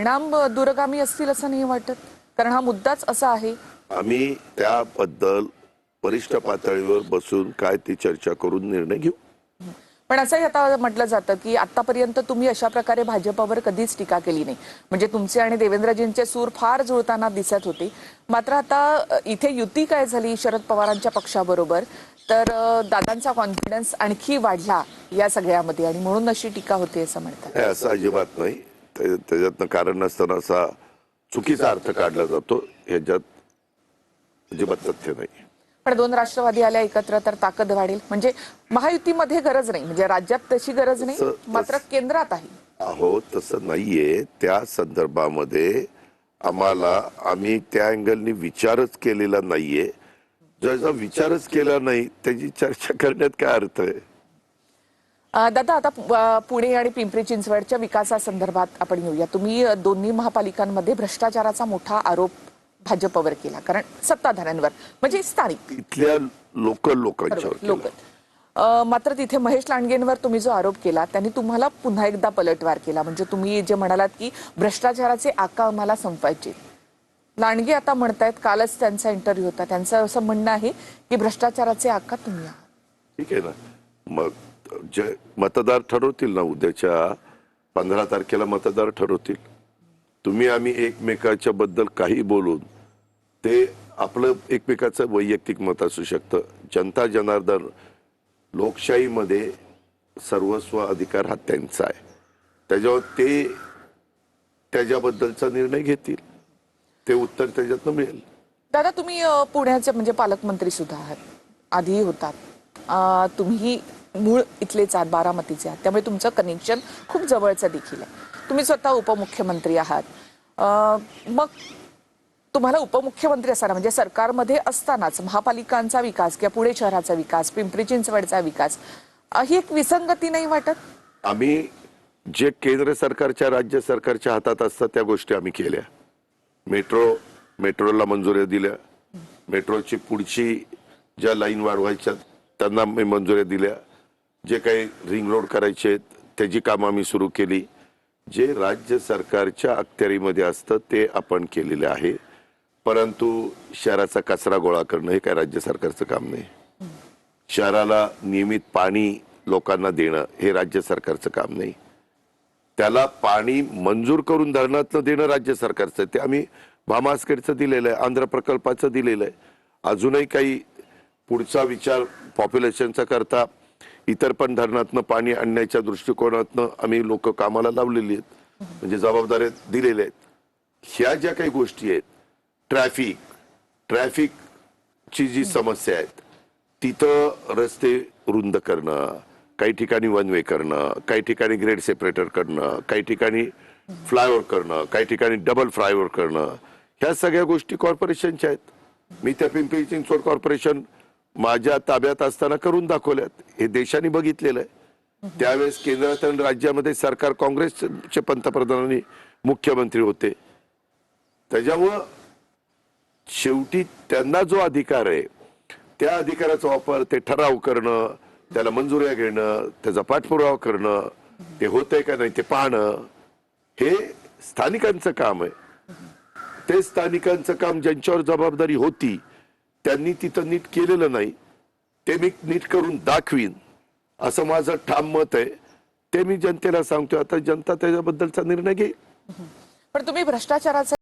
परिणाम दूरगामी असतील असं नाही वाटत, कारण हा मुद्दाच असा आहे. आम्ही त्याबद्दल वरिष्ठ पातळीवर बसून काय ती चर्चा करून निर्णय घेऊ. पण असंही आता म्हटलं जातं की आतापर्यंत तुम्ही अशा प्रकारे भाजपवर कधीच टीका केली नाही, म्हणजे तुमचे आणि देवेंद्रजींचे सूर फार जुळताना दिसत होते. मात्र आता इथे युती काय झाली शरद पवारांच्या पक्षाबरोबर, तर दादांचा कॉन्फिडन्स आणखी वाढला या सगळ्यामध्ये आणि म्हणून अशी टीका होते असं म्हणतात. हे असं अजिबात नाही. त्याच्यातनं कारण नसताना असा चुकीचा अर्थ काढला जातो. ह्याच्यात अजिबात तथ्य नाही. पण दोन राष्ट्रवादी आल्या एकत्र तर ताकद वाढेल, म्हणजे महायुतीमध्ये गरज नाही, म्हणजे राज्यात तशी गरज नाही, मात्र केंद्रात आहे. अहो तसं नाहीये. त्या संदर्भामध्ये आम्ही त्या अँगलनी विचारच केलेला नाहीये. ज्याचा विचारच केला नाही त्याची चर्चा करण्यात काय अर्थ आहे. दादा, आता पुणे आणि पिंपरी चिंचवडच्या विकासासंदर्भात आपण येऊया. तुम्ही दोन्ही महापालिकांमध्ये भ्रष्टाचाराचा मोठा आरोप भाजपवर केला, कारण सत्ताधाऱ्यांवर म्हणजे स्थानिक इथल्या लोकांच्यावर लोकल. मात्र तिथे महेश लांडगेंवर तुम्ही जो आरोप केला त्यांनी तुम्हाला पुन्हा एकदा पलटवार केला. म्हणजे तुम्ही जे म्हणालात की भ्रष्टाचाराचे आका आम्हाला संपवायचे. लांडगे आता म्हणतायत, कालच त्यांचा इंटरव्ह्यू होता, त्यांचं असं म्हणणं आहे की भ्रष्टाचाराचे आका तुम्ही आहात. ठीक आहे ना. मग जे मतदार ठरवतील ना, उद्याच्या 15 तारखेला मतदार ठरवतील. तुम्ही आम्ही एकमेकाच्या बद्दल काही बोलून ते आपलं एकमेकाचं वैयक्तिक मत असू शकतं. जनता जनार्दन, लोकशाहीमध्ये सर्वस्व अधिकार हा त्यांचा आहे. त्याच्यावर ते त्याच्याबद्दलचा निर्णय घेतील. ते उत्तर त्याच्यातनं मिळेल. दादा, तुम्ही पुण्याचे म्हणजे पालकमंत्री सुद्धा आहात, आधीही होतात. तुम्ही मूळ इथलेच आहात, बारामतीचे आहात, त्यामुळे तुमचं कनेक्शन खूप जवळचं देखील आहे. तुम्ही स्वतः उपमुख्यमंत्री आहात. मग तुम्हाला उपमुख्यमंत्री असताना म्हणजे सरकारमध्ये असतानाच महापालिकांचा विकास किंवा पुणे शहराचा विकास, पिंपरी चिंचवडचा विकास, ही एक विसंगती नाही वाटत? आम्ही जे केंद्र सरकारच्या राज्य सरकारच्या हातात असतात त्या गोष्टी आम्ही केल्या. मेट्रोला मंजुऱ्या दिल्या. मेट्रोची पुढची ज्या लाईन वाढवायच्या त्यांना मंजुऱ्या दिल्या. जे काही रिंग रोड करायचे त्याची कामं आम्ही सुरू केली. जे राज्य सरकारच्या अखत्यारीमध्ये असतं ते आपण केलेले आहे. परंतु शहराचा कचरा गोळा करणं हे काय राज्य सरकारचं काम नाही. शहराला नियमित पाणी लोकांना देणं हे राज्य सरकारचं काम नाही. त्याला पाणी मंजूर करून धरणातलं देणं राज्य सरकारचं. ते आम्ही भामास्केडचं दिलेलं आहे, आंध्र प्रकल्पाचं दिलेलं आहे. अजूनही काही पुढचा विचार पॉप्युलेशनचा करता इतर पण धरणातनं पाणी आणण्याच्या दृष्टिकोनातनं आम्ही लोक कामाला लावलेली आहेत, म्हणजे जबाबदाऱ्या दिलेल्या आहेत. ह्या ज्या काही गोष्टी आहेत, ट्रॅफिकची जी समस्या आहेत, तिथं रस्ते रुंद करणं, काही ठिकाणी वन वे करणं, काही ठिकाणी ग्रेड सेपरेटर करणं, काही ठिकाणी फ्लायओव्हर करणं, काही ठिकाणी डबल फ्लायओव्हर करणं, ह्या सगळ्या गोष्टी कॉर्पोरेशनच्या आहेत. मी त्या पिंपरी चिंचवड कॉर्पोरेशन माझ्या ताब्यात असताना करून दाखवल्यात. हे देशाने बघितलेलं आहे. त्यावेळेस केंद्रात आणि राज्यामध्ये सरकार काँग्रेसचे पंतप्रधान आणि मुख्यमंत्री होते. त्याच्यामुळं शेवटी त्यांना जो अधिकार आहे त्या अधिकाराचा वापर, ते ठराव करणं, त्याला मंजुऱ्या घेणं, त्याचा पाठपुरावा करणं, ते होतंय का नाही ते पाहणं, हे स्थानिकांचं काम आहे. ते स्थानिकांचं काम ज्यांच्यावर जबाबदारी होती त्यांनी तिथं नीट केलेलं नाही. ते मी नीट करून दाखवीन असं माझं ठाम मत आहे. ते मी जनतेला सांगतो. आता जनता त्याच्याबद्दलचा निर्णय घेईल. पण तुम्ही भ्रष्टाचाराचा